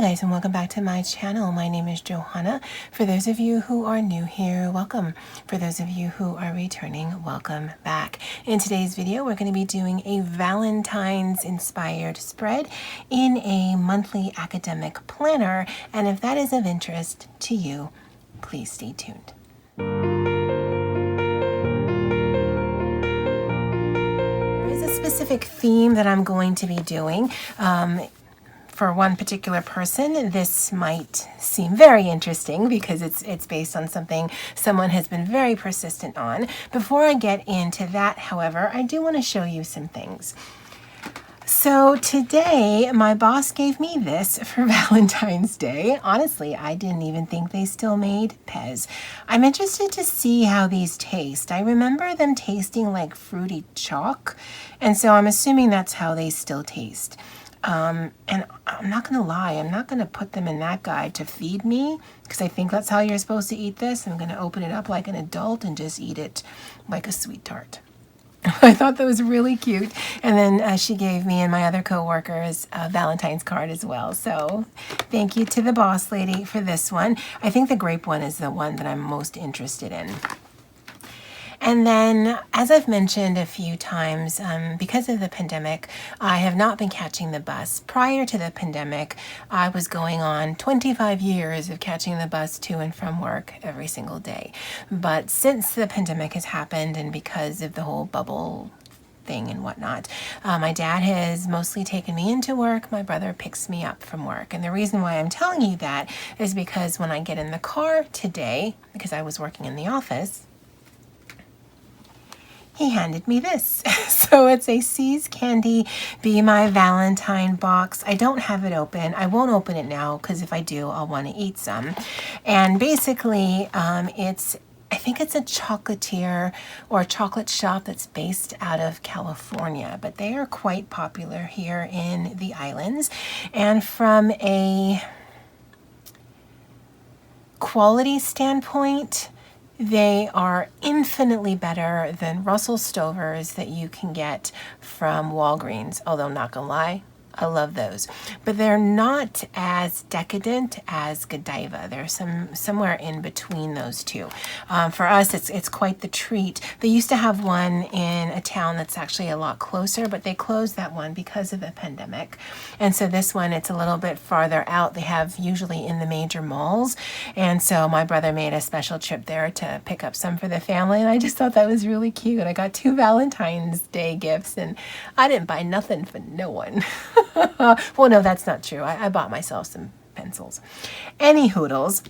Hi guys, and welcome back to my channel. My name is Johanna. For those of you who are new here, welcome. For those of you who are returning, welcome back. In today's video, we're going to be doing a Valentine's inspired spread in a monthly academic planner. And if that is of interest to you, please stay tuned. There is a specific theme that I'm going to be doing. For one particular person, this might seem very interesting because it's based on something someone has been very persistent on. Before I get into that, however, I do want to show you some things. So today, my boss gave me this for Valentine's Day. Honestly, I didn't even think they still made Pez. I'm interested to see how these taste. I remember them tasting like fruity chalk, and so I'm assuming that's how they still taste. And I'm not going to lie, I'm not going to put them in that guide to feed me because I think that's how you're supposed to eat this. I'm going to open it up like an adult and just eat it like a sweet tart. I thought that was really cute. And then she gave me and my other coworkers a Valentine's card as well. So thank you to the boss lady for this one. I think the grape one is the one that I'm most interested in. And then, as I've mentioned a few times, because of the pandemic, I have not been catching the bus. Prior to the pandemic, I was going on 25 years of catching the bus to and from work every single day. But since the pandemic has happened and because of the whole bubble thing and whatnot, my dad has mostly taken me into work. My brother picks me up from work. And the reason why I'm telling you that is because when I get in the car today, because I was working in the office, he handed me this. So it's a C's Candy Be My Valentine box. I don't have it open. I won't open it now because if I do, I'll want to eat some. And basically, I think it's a chocolatier or a chocolate shop that's based out of California, but they are quite popular here in the islands. And from a quality standpoint, they are infinitely better than Russell Stover's that you can get from Walgreens, although not gonna lie, I love those. But they're not as decadent as Godiva. They're somewhere in between those two. For us, it's quite the treat. They used to have one in a town that's actually a lot closer, but they closed that one because of the pandemic. And so this one, it's a little bit farther out. They have usually in the major malls. And so my brother made a special trip there to pick up some for the family. And I just thought that was really cute. I got 2 Valentine's Day gifts and I didn't buy nothing for no one. Well, no, that's not true. I bought myself some pencils. Any hoodles.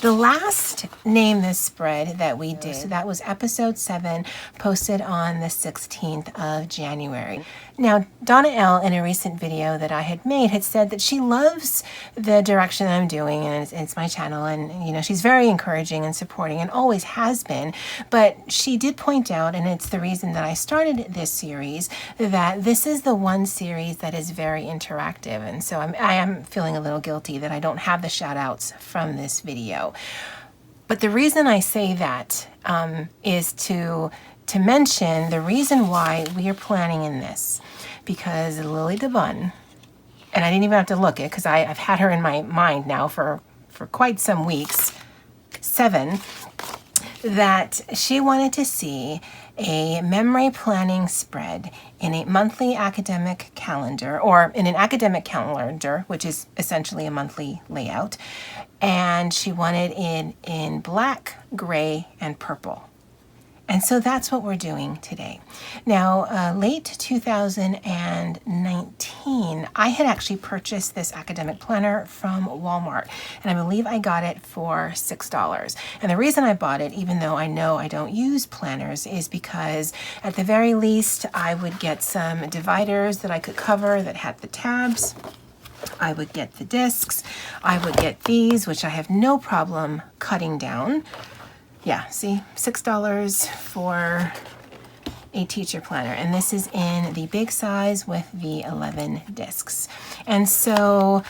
The last Name This spread that we did, so that was episode 7, posted on the 16th of January. Now, Donna L, in a recent video that I had made, had said that she loves the direction I'm doing, and it's my channel, and you know, she's very encouraging and supporting and always has been. But she did point out, and it's the reason that I started this series, that this is the one series that is very interactive. And so I am feeling a little guilty that I don't have the shout outs from this video. But the reason I say that is to mention the reason why we are planning in this, because Lilly the Bun, and I didn't even have to look it because I've had her in my mind now for quite some weeks, 7, that she wanted to see a memory planning spread in a monthly academic calendar, or in an academic calendar, which is essentially a monthly layout. And she wanted it in black, gray, and purple. And so that's what we're doing today. Now, late 2019, I had actually purchased this academic planner from Walmart, and I believe I got it for $6. And the reason I bought it, even though I know I don't use planners, is because at the very least, I would get some dividers that I could cover that had the tabs. I would get the discs. I would get these, which I have no problem cutting down. Yeah, see, $6 for a teacher planner. And this is in the big size with the 11 discs. And so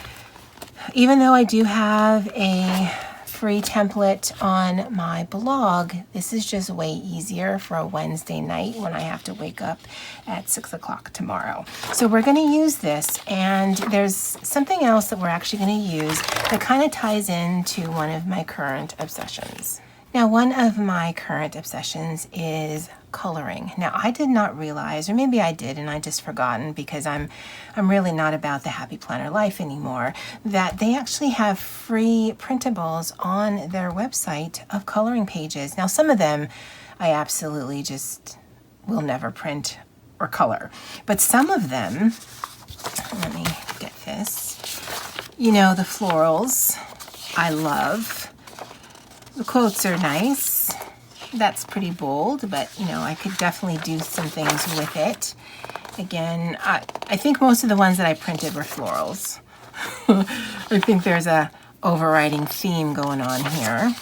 even though I do have a free template on my blog. This is just way easier for a Wednesday night when I have to wake up at 6 o'clock tomorrow. So we're going to use this, and there's something else that we're actually going to use that kind of ties into one of my current obsessions. Now, one of my current obsessions is coloring. Now, I did not realize, or maybe I did and I just forgotten because I'm really not about the Happy Planner life anymore, that they actually have free printables on their website of coloring pages. Now, some of them I absolutely just will never print or color, but some of them, let me get this, you know, the florals, I love. The quotes are nice. That's pretty bold, but you know, I could definitely do some things with it. Again, I think most of the ones that I printed were florals. I think there's a overriding theme going on here.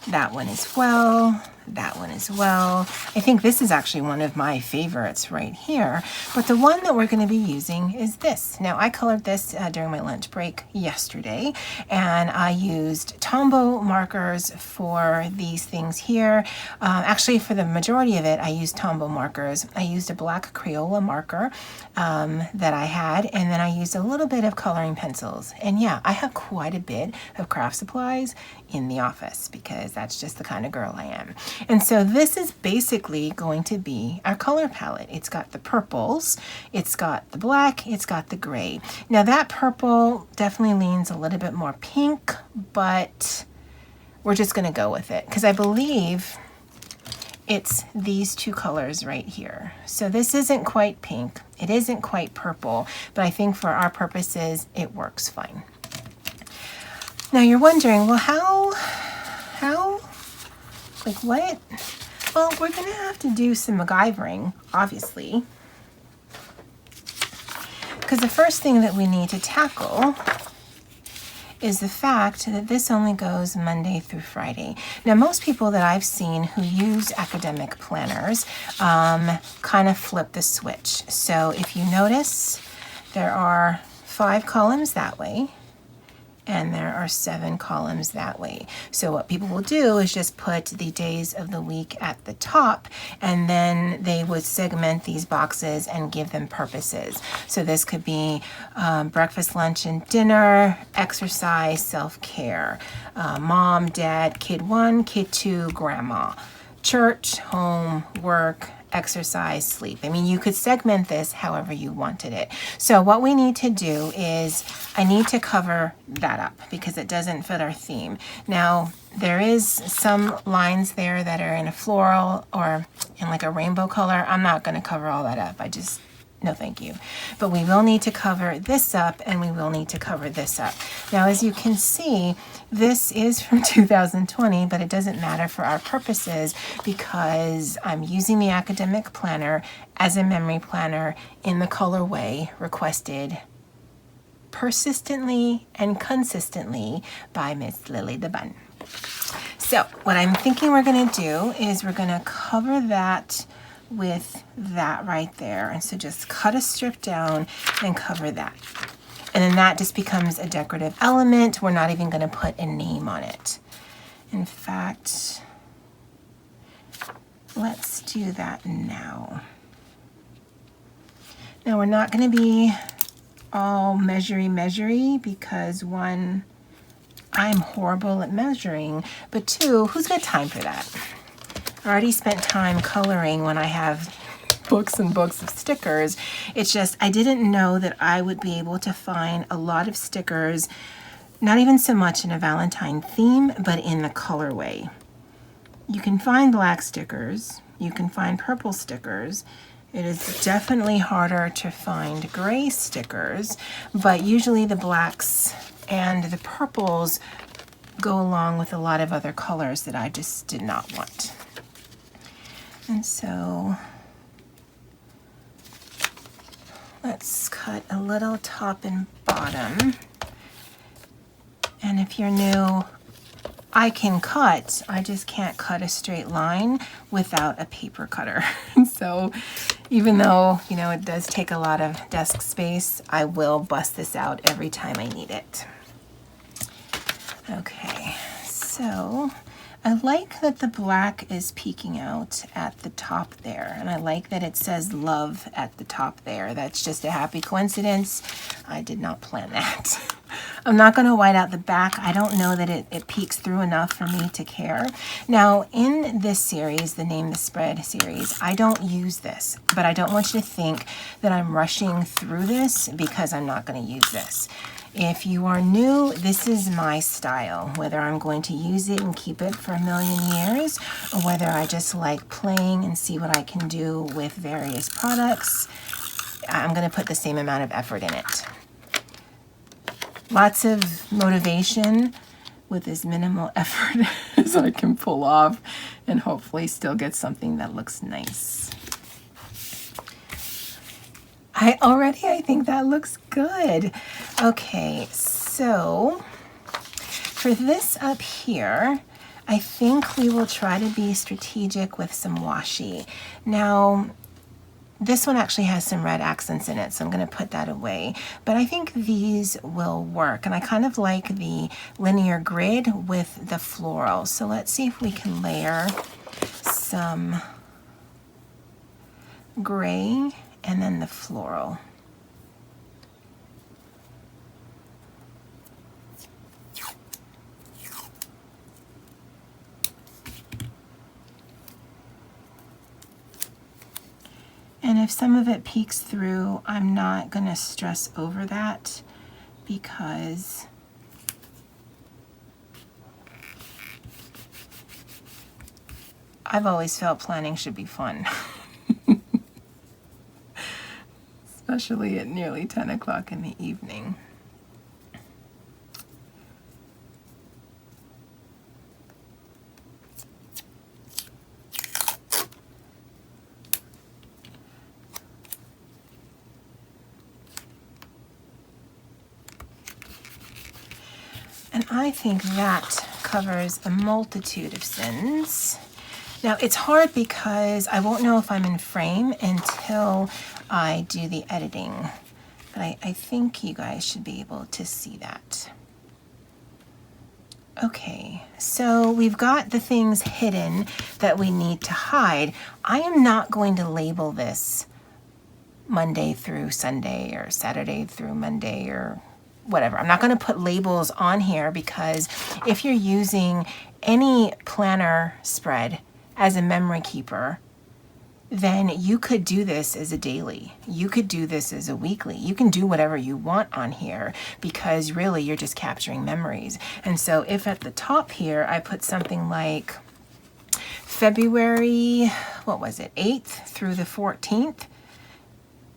That one as well. That one as well. I think this is actually one of my favorites right here, but the one that we're going to be using is this. Now, I colored this during my lunch break yesterday, and I used Tombow markers for these things here. Actually, for the majority of it, I used Tombow markers. I used a black Crayola marker that I had, and then I used a little bit of coloring pencils. And yeah, I have quite a bit of craft supplies in the office because that's just the kind of girl I am. And so this is basically going to be our color palette. It's got the purples, it's got the black, it's got the gray. Now that purple definitely leans a little bit more pink, but we're just going to go with it because I believe it's these two colors right here. So this isn't quite pink, it isn't quite purple, but I think for our purposes it works fine. Now you're wondering, well, how, like what? Well, we're gonna have to do some MacGyvering, obviously, because the first thing that we need to tackle is the fact that this only goes Monday through Friday. Now, most people that I've seen who use academic planners kind of flip the switch. So if you notice, there are 5 columns that way, and there are 7 columns that way. So what people will do is just put the days of the week at the top, and then they would segment these boxes and give them purposes. So this could be breakfast, lunch, and dinner, exercise, self-care, mom, dad, kid 1, kid 2, grandma, church, home, work, exercise, sleep. I mean, you could segment this however you wanted it. So what we need to do is I need to cover that up because it doesn't fit our theme. Now, there is some lines there that are in a floral or in like a rainbow color. I'm not going to cover all that up. No, thank you. But we will need to cover this up, and we will need to cover this up. Now, as you can see, this is from 2020, but it doesn't matter for our purposes because I'm using the academic planner as a memory planner in the colorway requested persistently and consistently by Miss Lilly the Bun. So what I'm thinking we're going to do is we're going to cover that with that right there. And so just cut a strip down and cover that. And then that just becomes a decorative element. We're not even going to put a name on it. In fact, let's do that now. Now we're not going to be all measury because 1, I'm horrible at measuring, but 2, who's got time for that? I already spent time coloring when I have books and books of stickers. It's just I didn't know that I would be able to find a lot of stickers, not even so much in a Valentine theme, but in the colorway. You can find black stickers, you can find purple stickers. It is definitely harder to find gray stickers, but usually the blacks and the purples go along with a lot of other colors that I just did not want. And so let's cut a little top and bottom. And if you're new, I can cut, I just can't cut a straight line without a paper cutter. So even though, you know, it does take a lot of desk space, I will bust this out every time I need it. Okay, so I like that the black is peeking out at the top there, and I like that it says love at the top there. That's just a happy coincidence. I did not plan that. I'm not going to white out the back. I don't know that it peeks through enough for me to care. Now, in this series, the Name the Spread series, I don't use this, but I don't want you to think that I'm rushing through this because I'm not going to use this. If you are new, this is my style, whether I'm going to use it and keep it for a million years, or whether I just like playing and see what I can do with various products. I'm going to put the same amount of effort in it. Lots of motivation with as minimal effort as I can pull off, and hopefully still get something that looks nice. I think that looks good. Okay, so for this up here, I think we will try to be strategic with some washi. Now, this one actually has some red accents in it, so I'm going to put that away. But I think these will work, and I kind of like the linear grid with the floral. So let's see if we can layer some gray and then the floral. And if some of it peeks through, I'm not going to stress over that because I've always felt planning should be fun. Especially at nearly 10 o'clock in the evening. And I think that covers a multitude of sins. Now it's hard because I won't know if I'm in frame until I do the editing, but I think you guys should be able to see that. Okay, so we've got the things hidden that we need to hide. I am not going to label this Monday through Sunday or Saturday through Monday or whatever. I'm not going to put labels on here because if you're using any planner spread as a memory keeper, then you could do this as a daily. You could do this as a weekly. You can do whatever you want on here because really you're just capturing memories. And so if at the top here I put something like February, what was it, 8th through the 14th,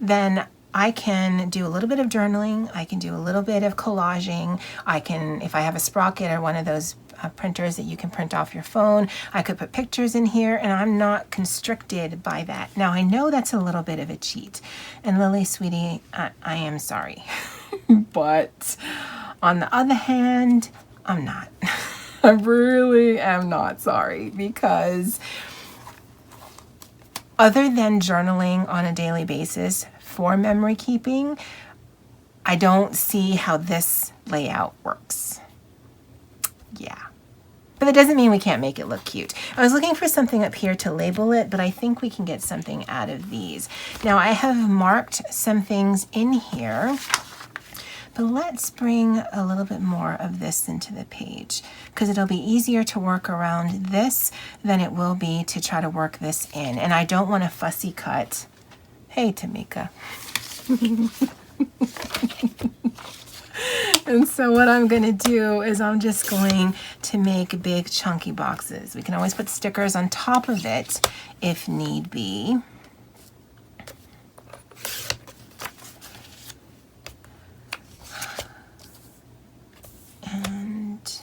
then I can do a little bit of journaling. I can do a little bit of collaging. I can, if I have a Sprocket or one of those printers that you can print off your phone, I could put pictures in here and I'm not constricted by that. Now I know that's a little bit of a cheat. And Lily, sweetie, I am sorry. But on the other hand, I'm not. I really am not sorry because other than journaling on a daily basis for memory keeping, I don't see how this layout works. Yeah. But that doesn't mean we can't make it look cute. I was looking for something up here to label it, but I think we can get something out of these. Now I have marked some things in here, but let's bring a little bit more of this into the page because it'll be easier to work around this than it will be to try to work this in. And I don't want to fussy cut. Hey, Tamika. And so what I'm going to do is I'm just going to make big chunky boxes. We can always put stickers on top of it if need be. And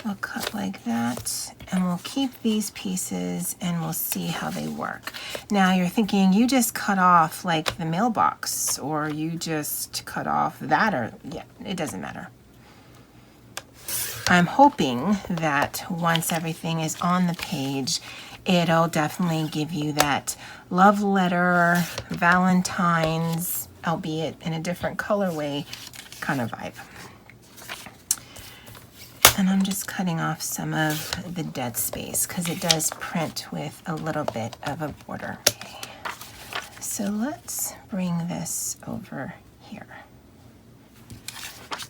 we'll cut like that, and we'll keep these pieces and we'll see how they work. Now you're thinking you just cut off like the mailbox or you just cut off that, or yeah, it doesn't matter. I'm hoping that once everything is on the page, it'll definitely give you that love letter, Valentine's, albeit in a different colorway, kind of vibe. And I'm just cutting off some of the dead space because it does print with a little bit of a border. Okay. So let's bring this over here.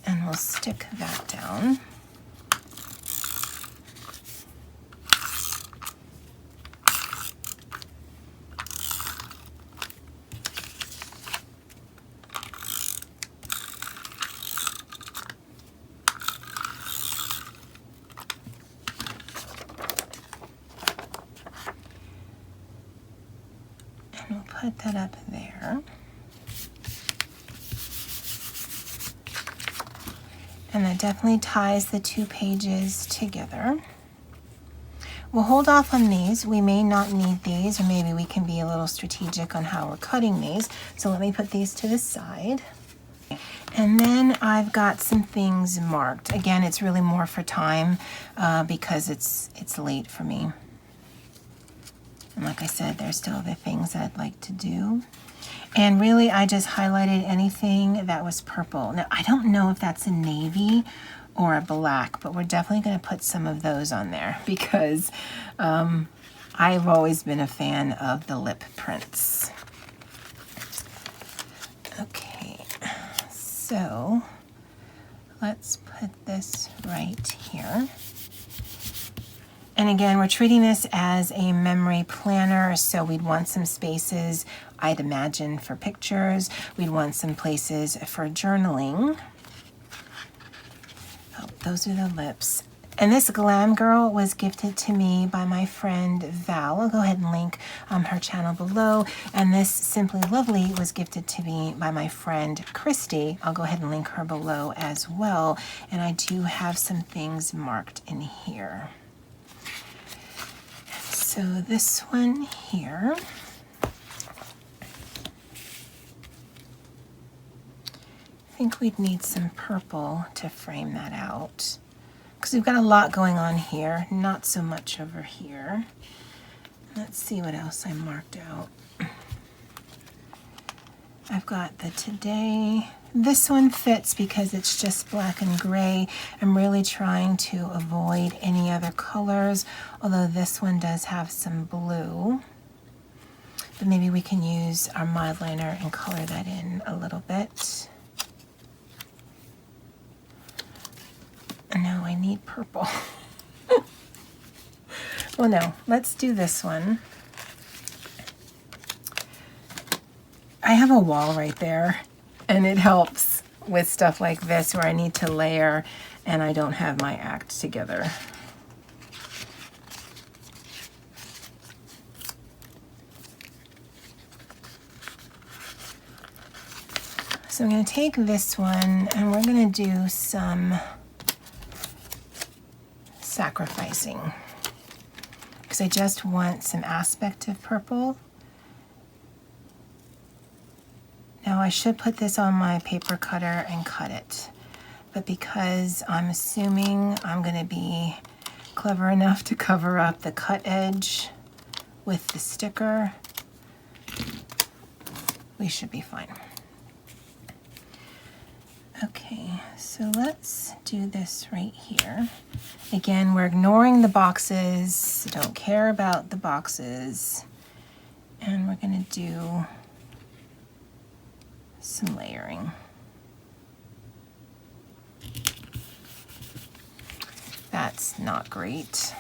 And we'll stick that down. We'll put that up there. And that definitely ties the two pages together. We'll hold off on these. We may not need these, or maybe we can be a little strategic on how we're cutting these. So let me put these to the side. And then I've got some things marked. Again, it's really more for time because it's late for me. And like I said, there's still other things I'd like to do. And really, I just highlighted anything that was purple. Now, I don't know if that's a navy or a black, but we're definitely going to put some of those on there because I've always been a fan of the lip prints. Okay, so let's put this right here. And again, we're treating this as a memory planner, so we'd want some spaces, I'd imagine, for pictures. We'd want some places for journaling. Oh, those are the lips. And this Glam Girl was gifted to me by my friend Val. I'll go ahead and link her channel below. And this Simply Lovely was gifted to me by my friend Christy. I'll go ahead and link her below as well. And I do have some things marked in here. So this one here, I think we'd need some purple to frame that out because we've got a lot going on here, not so much over here. Let's see what else I marked out. I've got the Today. This one fits because it's just black and gray. I'm really trying to avoid any other colors, although this one does have some blue. But maybe we can use our mod liner and color that in a little bit. No, I need purple. Well, no, let's do this one. I have a wall right there. And it helps with stuff like this where I need to layer and I don't have my act together. So I'm going to take this one and we're going to do some sacrificing because I just want some aspect of purple. Now I should put this on my paper cutter and cut it, but because I'm assuming I'm going to be clever enough to cover up the cut edge with the sticker, we should be fine. Okay, so let's do this right here. Again, we're ignoring the boxes, don't care about the boxes, and we're going to do some layering. That's not great.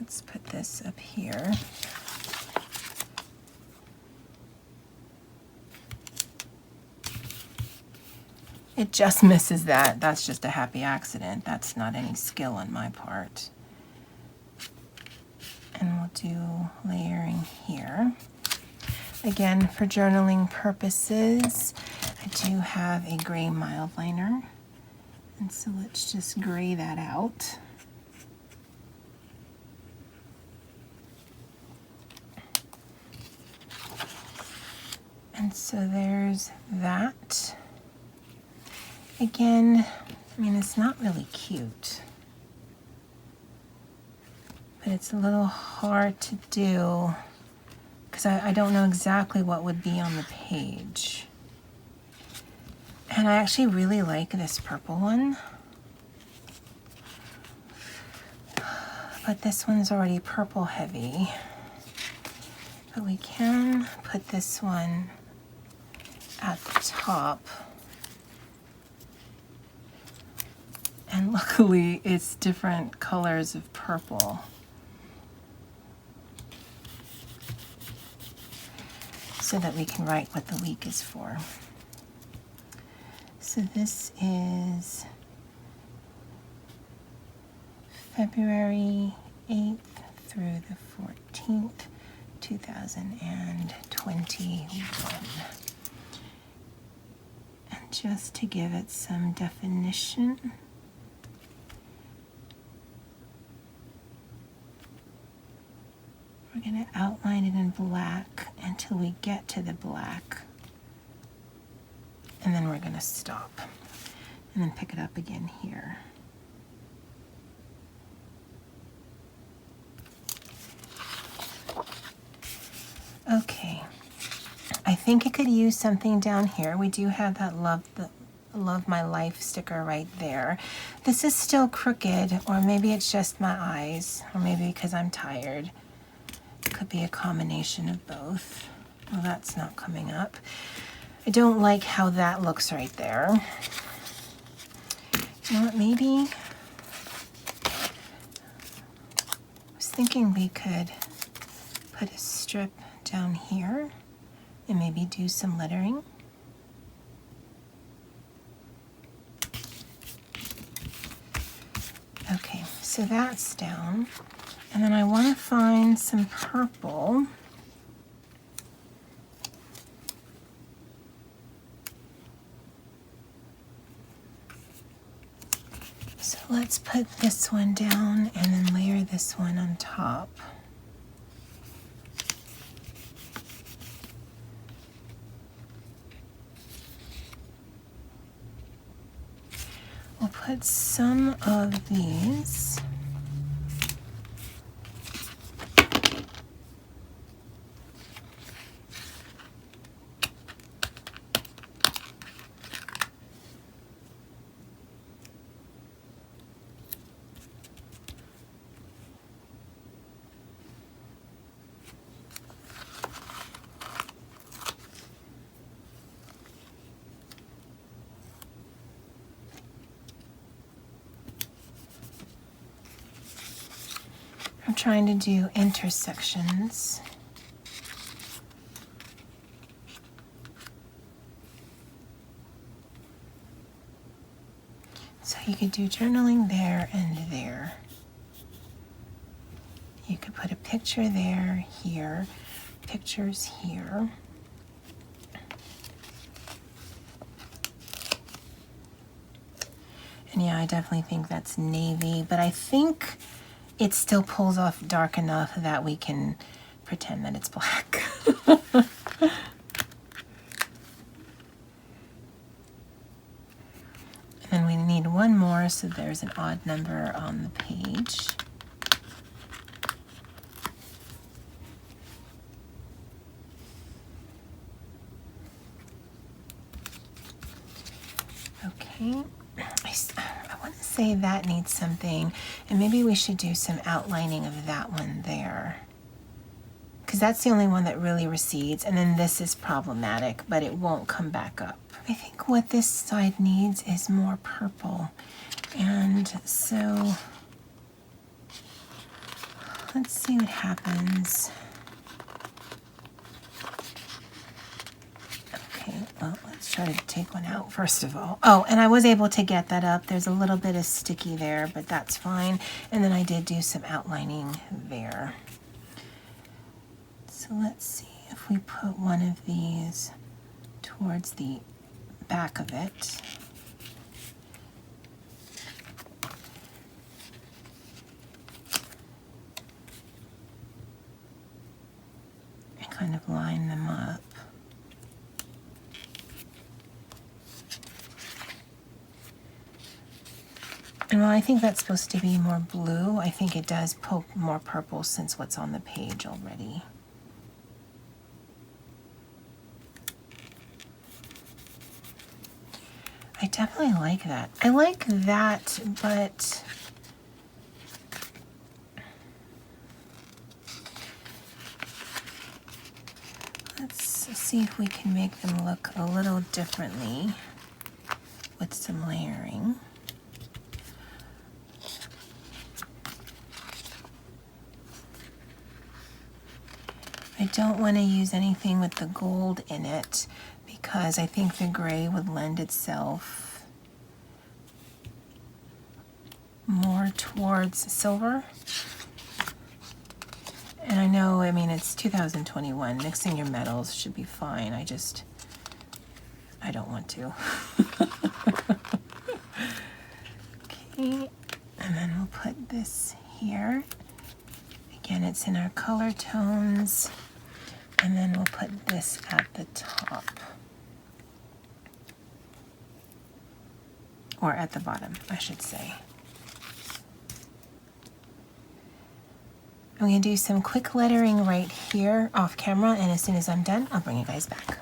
Let's put this up here. It just misses that. That's just a happy accident. That's not any skill on my part. And we'll do layering here. Again, for journaling purposes, I do have a gray mild liner. And so let's just gray that out. And so there's that. Again, I mean, it's not really cute. but it's a little hard to do because I don't know exactly what would be on the page. And I actually really like this purple one, but this one's already purple heavy. But we can put this one at the top. And luckily it's different colors of purple. So that we can write what the week is for. So this is February 8th through the 14th, 2021. And just to give it some definition, we're going to outline it in black until we get to the black. And then we're going to stop and then pick it up again here. Okay, I think it could use something down here. We do have that love my life sticker right there. This is still crooked, or maybe it's just my eyes, or maybe because I'm tired. It could be a combination of both. Well, that's not coming up. I don't like how that looks right there. You know what, maybe I was thinking we could put a strip down here and maybe do some lettering. Okay, so that's down. And then I want to find some purple. So let's put this one down and then layer this one on top. We'll put some of these I'm trying to do intersections. So you could do journaling there and there. You could put a picture there, here, pictures here. And yeah, I definitely think that's navy, but I think it still pulls off dark enough that we can pretend that it's black. And then we need one more, so there's an odd number on the page. Okay. I want to say that needs something, and maybe we should do some outlining of that one there, because that's the only one that really recedes, and then this is problematic, but it won't come back up. I think what this side needs is more purple, and so let's see what happens. Well, let's try to take one out first of all. Oh, and I was able to get that up. There's a little bit of sticky there, but that's fine. And then I did do some outlining there. So let's see if we put one of these towards the back of it. And kind of line them up. And while I think that's supposed to be more blue, I think it does poke more purple since what's on the page already. I definitely like that. I like that, but let's see if we can make them look a little differently with some layering. I don't want to use anything with the gold in it because I think the gray would lend itself more towards silver. And I know, I mean, it's 2021. Mixing your metals should be fine. I don't want to. Okay, and then we'll put this here. Again, it's in our color tones. And then we'll put this at the top. Or at the bottom, I should say. I'm going to do some quick lettering right here off camera, and as soon as I'm done, I'll bring you guys back.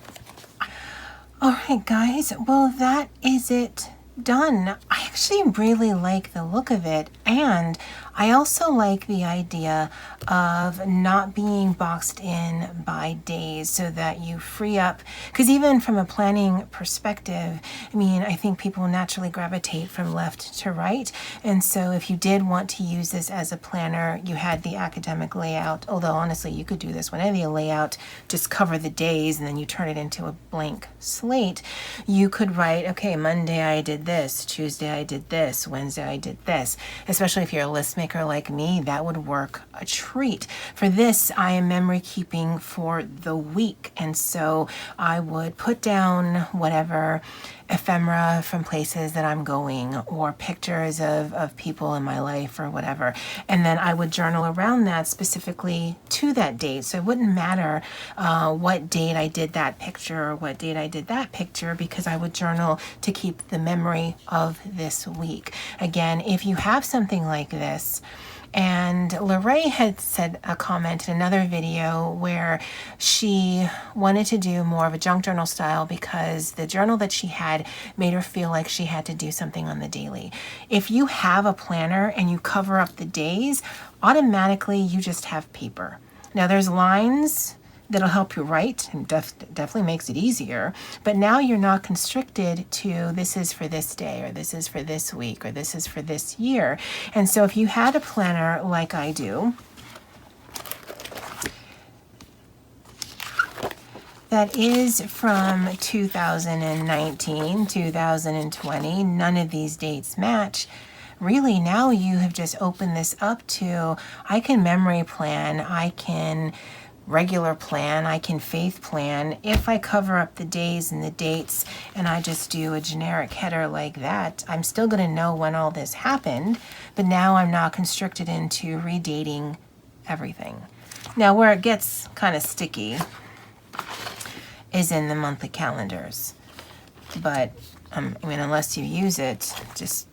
All right, guys, well, that is it done. I actually really like the look of it, and I also like the idea of not being boxed in by days so that you free up, because even from a planning perspective, I mean, I think people naturally gravitate from left to right, and so if you did want to use this as a planner, you had the academic layout, although honestly you could do this whenever you lay out, just cover the days and then you turn it into a blank slate. You could write, okay, Monday I did this, Tuesday I did this, Wednesday I did this. Especially if you're a list maker like me, that would work a treat. For this, I am memory keeping for the week, and so I would put down whatever ephemera from places that I'm going, or pictures of people in my life or whatever, and then I would journal around that specifically to that date. So it wouldn't matter what date I did that picture or what date I did that picture, because I would journal to keep the memory of this week. Again, if you have something like this, and Lorraine had said a comment in another video where she wanted to do more of a junk journal style because the journal that she had made her feel like she had to do something on the daily. If you have a planner and you cover up the days, automatically you just have paper. Now there's lines that'll help you write and definitely makes it easier, but now you're not constricted to this is for this day, or this is for this week, or this is for this year. And so if you had a planner like I do, that is from 2019, 2020, none of these dates match. Really, now you have just opened this up to, I can memory plan, I can regular plan, I can faith plan. If I cover up the days and the dates and I just do a generic header like that, I'm still going to know when all this happened, but now I'm not constricted into redating everything. Now where it gets kind of sticky is in the monthly calendars, but I mean, unless you use it, just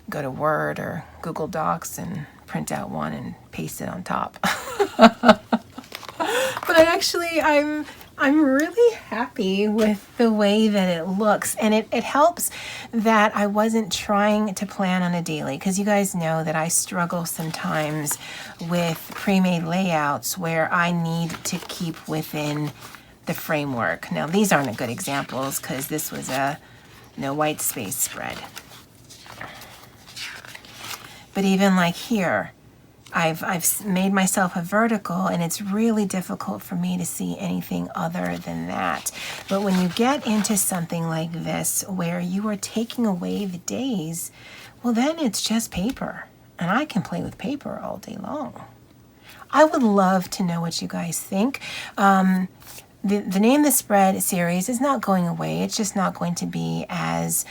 go to Word or Google Docs and print out one and paste it on top. But I'm really happy with the way that it looks, and it helps that I wasn't trying to plan on a daily, because you guys know that I struggle sometimes with pre-made layouts where I need to keep within the framework. Now these aren't a good examples because this was a white space spread. But even like here, I've made myself a vertical, and it's really difficult for me to see anything other than that. But when you get into something like this, where you are taking away the days, well, then it's just paper, and I can play with paper all day long. I would love to know what you guys think. the Name the Spread series is not going away. It's just not going to be as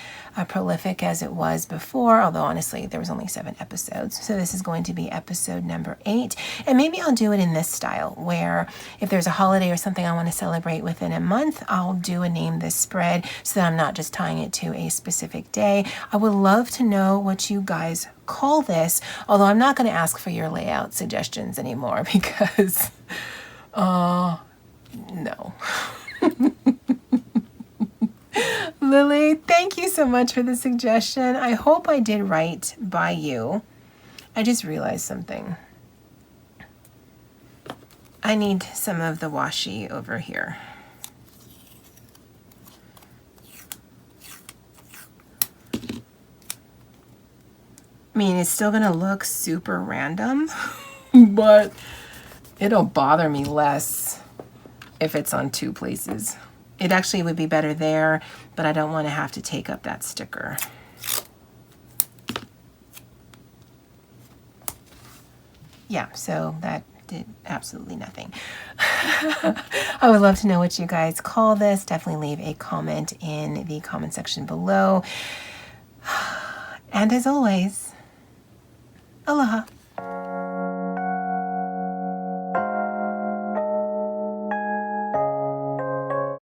prolific as it was before, although honestly there was only 7 episodes. So this is going to be episode number 8, and maybe I'll do it in this style where if there's a holiday or something I want to celebrate within a month, I'll do a Name This Spread so that I'm not just tying it to a specific day. I would love to know what you guys call this, although I'm not going to ask for your layout suggestions anymore because no. Lily, thank you so much for the suggestion. I hope I did right by you. I just realized something. I need some of the washi over here. I mean, it's still gonna look super random, but it'll bother me less if it's on 2 places. It actually would be better there, but I don't want to have to take up that sticker. Yeah, so that did absolutely nothing. I would love to know what you guys call this. Definitely leave a comment in the comment section below. And as always, aloha.